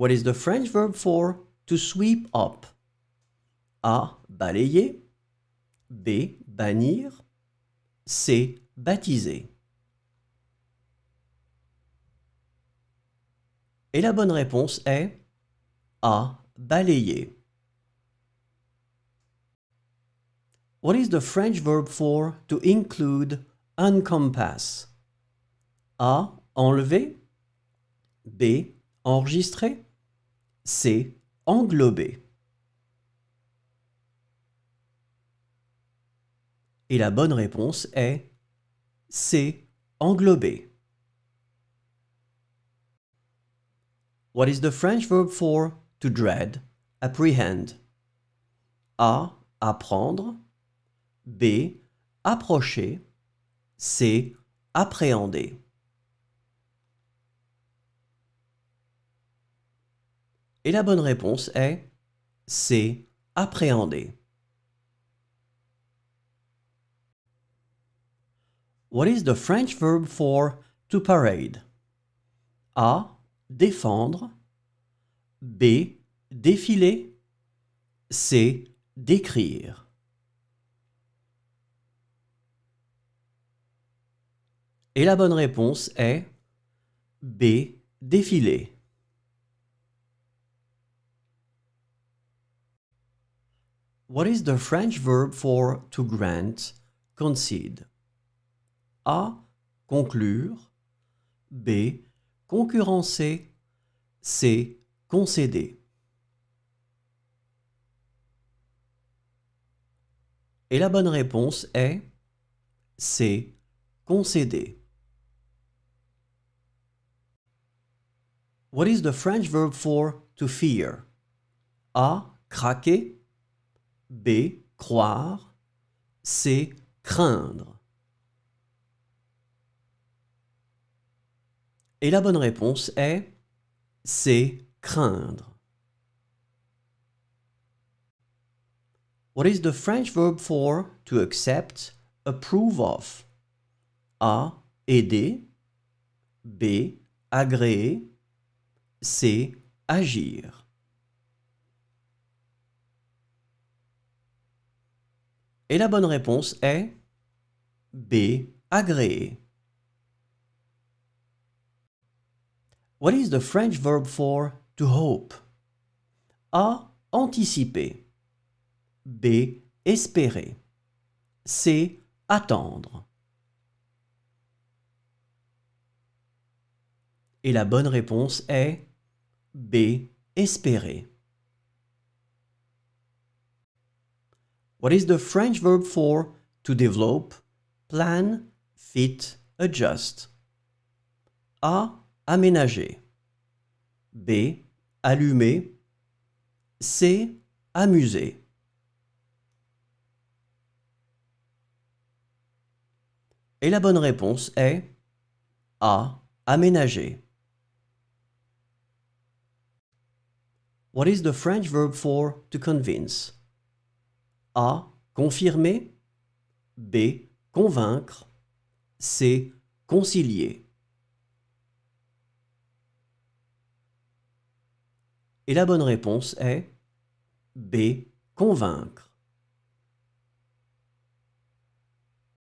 What is the French verb for to sweep up? A. Balayer. B. Bannir. C. Baptiser. Et la bonne réponse est A. Balayer. What is the French verb for to include encompass? A. Enlever. B. Enregistrer. C. Englober. Et la bonne réponse est C. Englober. What is the French verb for to dread, apprehend? A. Apprendre. B. Approcher. C. Appréhender. Et la bonne réponse est C. Appréhender. What is the French verb for to parade? A. Défendre. B. Défiler. C. Décrire. Et la bonne réponse est B. Défiler. What is the French verb for to grant, concede? A. Conclure. B. Concurrencer. C. Concéder. Et la bonne réponse est C. Concéder. What is the French verb for to fear? A. Craquer. B. Croire. C. Craindre. Et la bonne réponse est C. Craindre. What is the French verb for to accept, approve of? A. Aider. B. Agréer. C. Agir. Et la bonne réponse est B. Agréer. What is the French verb for to hope? A. Anticiper. B. Espérer. C. Attendre. Et la bonne réponse est B. Espérer. What is the French verb for to develop, plan, fit, adjust? A. Aménager. B. Allumer. C. Amuser. Et la bonne réponse est A. Aménager. What is the French verb for to convince? A. Confirmer. B. Convaincre. C. Concilier. Et la bonne réponse est B. Convaincre.